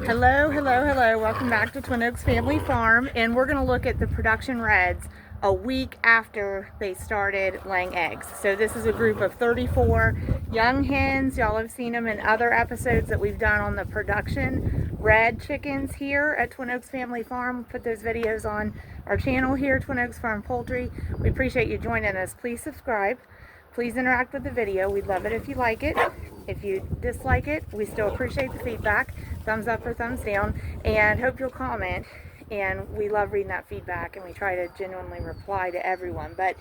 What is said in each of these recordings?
Hello, hello, hello. Welcome back to Twin Oaks Family Farm, and we're going to look at the production reds a week after they started laying eggs. So this is a group of 34 young hens. Y'all have seen them in other episodes that we've done on the production red chickens here at Twin Oaks Family Farm. We'll put those videos on our channel here, Twin Oaks Farm Poultry. We appreciate you joining us. Please subscribe. Please interact with the video. We'd love it if you like it. If you dislike it, we still appreciate the feedback. Thumbs up or thumbs down, and hope you'll comment. And we love reading that feedback, and we try to genuinely reply to everyone. But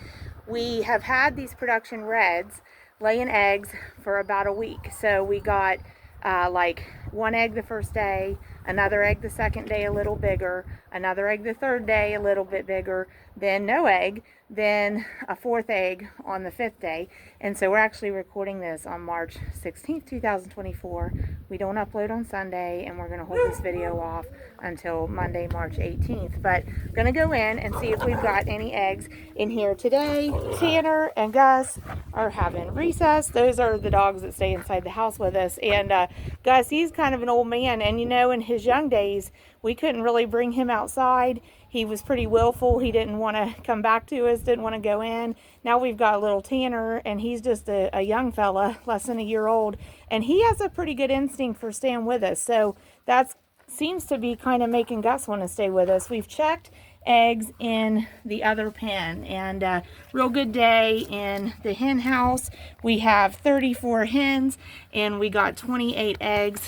we have had these production reds laying eggs for about a week. So we got like one egg the first day, another egg the second day a little bigger, another egg the third day a little bit bigger, then no egg, then a fourth egg on the fifth day. And so we're actually recording this on March 16th, 2024. We don't upload on Sunday, and we're going to hold this video off until Monday, March 18th. But I'm going to go in and see if we've got any eggs in here today. Tanner and Gus are having recess. Those are the dogs that stay inside the house with us. And Gus, he's kind of an old man, and you know, in his young days, we couldn't really bring him outside. He was pretty willful. He didn't want to come back to us, didn't want to go in. Now we've got a little Tanner, and he's just a young fella, less than a year old, and he has a pretty good instinct for staying with us. So that seems to be kind of making Gus want to stay with us. We've checked eggs in the other pen, and real good day in the hen house. We have 34 hens, and we got 28 eggs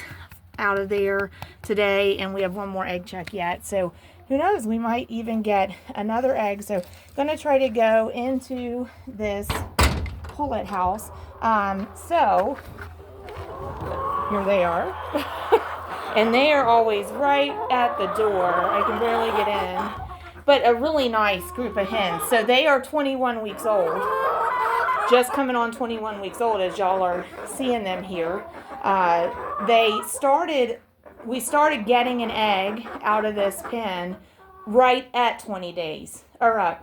out of there today, and we have one more egg check yet. So who knows, we might even get another egg. So I'm going to try to go into this pullet house. So here they are. And they are always right at the door. I can barely get in. But a really nice group of hens. So they are 21 weeks old. Just coming on 21 weeks old, as y'all are seeing them here. We started getting an egg out of this pen right at 20 days. Or,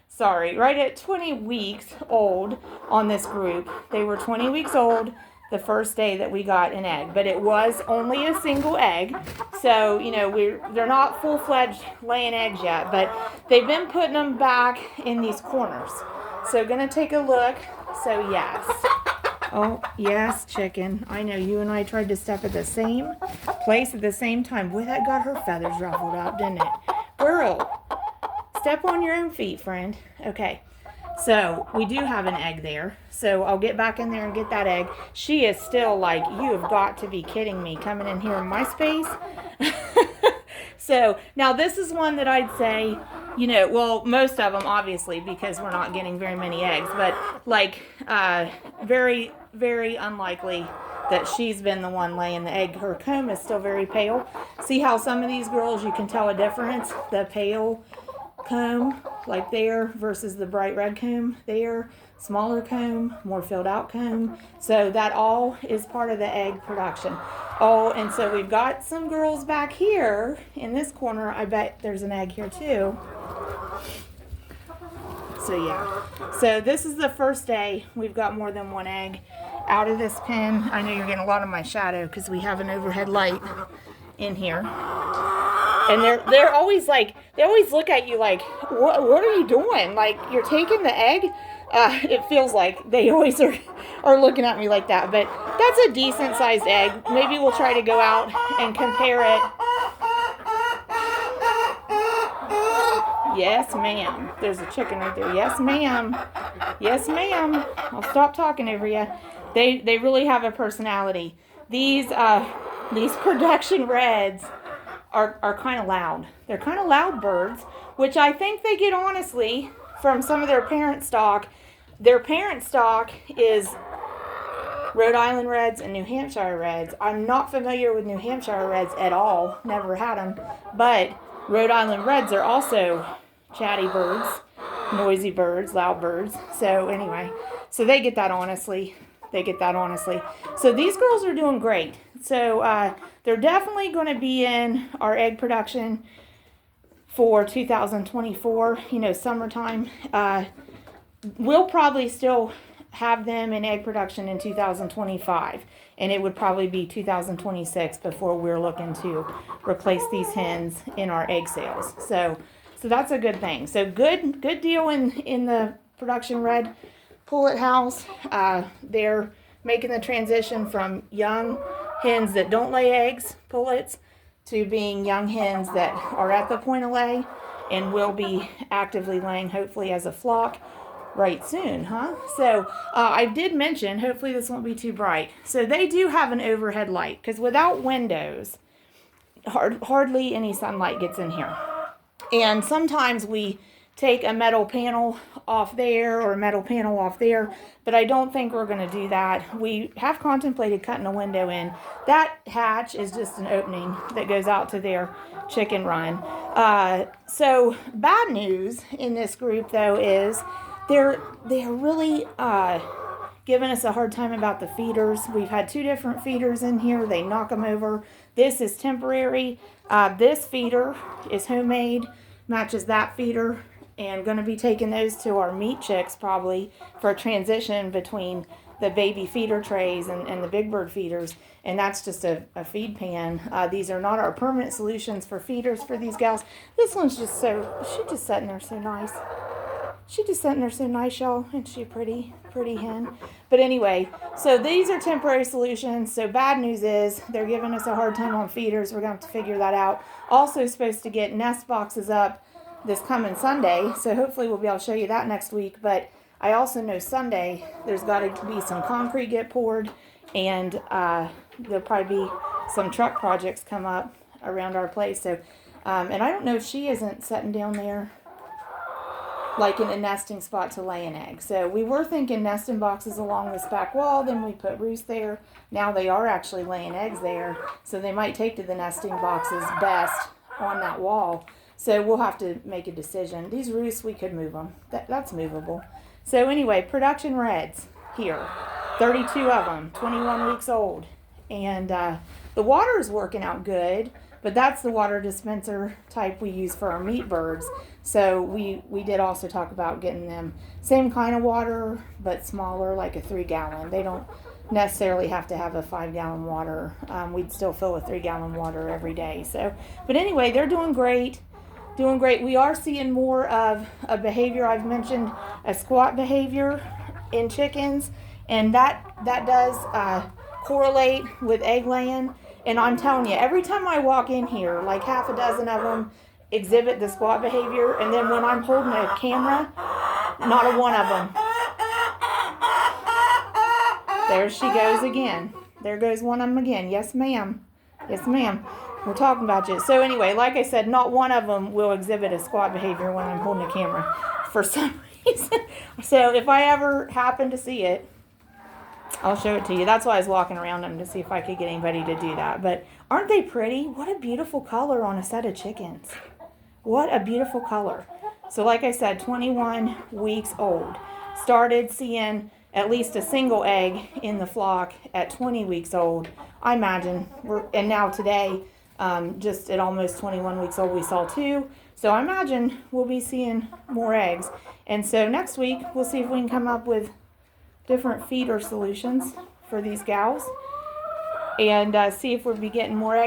sorry, right at 20 weeks old on this group. They were 20 weeks old the first day that we got an egg, but it was only a single egg. So, you know, they're not full-fledged laying eggs yet, but they've been putting them back in these corners. So gonna take a look. So yes. Oh, yes, chicken. I know you and I tried to step at the same place at the same time. Boy, that got her feathers ruffled up, didn't it? Girl, step on your own feet, friend. Okay. So we do have an egg there. So I'll get back in there and get that egg. She is still like, you have got to be kidding me, coming in here in my space. So now this is one that I'd say, you know, well, most of them obviously, because we're not getting very many eggs, but like very, very unlikely that she's been the one laying the egg. Her comb is still very pale. See how some of these girls, you can tell a difference, the pale comb like there versus the bright red comb there, smaller comb, more filled out comb. So that all is part of the egg production. Oh, and so we've got some girls back here in this corner. I bet there's an egg here too. So yeah, so this is the first day we've got more than one egg out of this pen. I know you're getting a lot of my shadow because we have an overhead light in here. And they're always like, they always look at you like, what are you doing? Like, you're taking the egg? It feels like they always are looking at me like that. But that's a decent sized egg. Maybe we'll try to go out and compare it. Yes, ma'am. There's a chicken right there. Yes, ma'am. Yes, ma'am. I'll stop talking over you. They really have a personality. These production reds are kind of loud. They're kind of loud birds, which I think they get honestly from some of their parent stock. Their parent stock is Rhode Island Reds and New Hampshire Reds. I'm not familiar with New Hampshire Reds at all. Never had them. But Rhode Island Reds are also chatty birds, noisy birds, loud birds. So anyway, so they get that honestly. They get that honestly. So these girls are doing great. So they're definitely going to be in our egg production for 2024, you know, summertime. We'll probably still have them in egg production in 2025, and it would probably be 2026 before we're looking to replace these hens in our egg sales. So that's a good thing. So good deal in the production red pullet house. They're making the transition from young hens that don't lay eggs, pullets, to being young hens that are at the point of lay and will be actively laying, hopefully as a flock, right soon, huh? So I did mention, hopefully this won't be too bright. So they do have an overhead light, because without windows, hardly any sunlight gets in here. And sometimes we take a metal panel off there or a metal panel off there, but I don't think we're going to do that. We have contemplated cutting a window in. That hatch is just an opening that goes out to their chicken run. So bad news in this group, though, is they're really giving us a hard time about the feeders. We've had 2 different feeders in here. They knock them over. This is temporary. This feeder is homemade, matches that feeder, and going to be taking those to our meat chicks probably for a transition between the baby feeder trays and the big bird feeders. And that's just a feed pan. These are not our permanent solutions for feeders for these gals. This one's just she's just sitting there so nice. She's just sitting there so nice, y'all. Isn't she pretty hen? But anyway, so these are temporary solutions. So bad news is they're giving us a hard time on feeders. We're going to have to figure that out. Also supposed to get nest boxes up this coming Sunday. So hopefully we'll be able to show you that next week. But I also know Sunday there's got to be some concrete get poured, and there'll probably be some truck projects come up around our place. So, and I don't know if she isn't sitting down there like in a nesting spot to lay an egg. So we were thinking nesting boxes along this back wall, then we put roost there. Now they are actually laying eggs there, so they might take to the nesting boxes best on that wall. So we'll have to make a decision. These roosts, we could move them. That's movable. So anyway, production reds here. 32 of them, 21 weeks old. And the water is working out good, but that's the water dispenser type we use for our meat birds. So we did also talk about getting them same kind of water, but smaller, like a 3-gallon. They don't necessarily have to have a 5-gallon water. We'd still fill a 3-gallon water every day. So, but anyway, they're doing great. Doing great. We are seeing more of a behavior. I've mentioned a squat behavior in chickens, and that does correlate with egg laying. And I'm telling you, every time I walk in here, like half a dozen of them exhibit the squat behavior, and then when I'm holding a camera, not a one of them. There she goes again. There goes one of them again. Yes, ma'am. Yes, ma'am. We're talking about you. So anyway, like I said, not one of them will exhibit a squat behavior when I'm holding a camera for some reason. So if I ever happen to see it, I'll show it to you. That's why I was walking around them, to see if I could get anybody to do that. But aren't they pretty? What a beautiful color on a set of chickens. What a beautiful color. So like I said, 21 weeks old. Started seeing at least a single egg in the flock at 20 weeks old. I imagine and now today, just at almost 21 weeks old, we saw 2. So I imagine we'll be seeing more eggs. And so next week, we'll see if we can come up with different feeder solutions for these gals, and see if we'll be getting more eggs.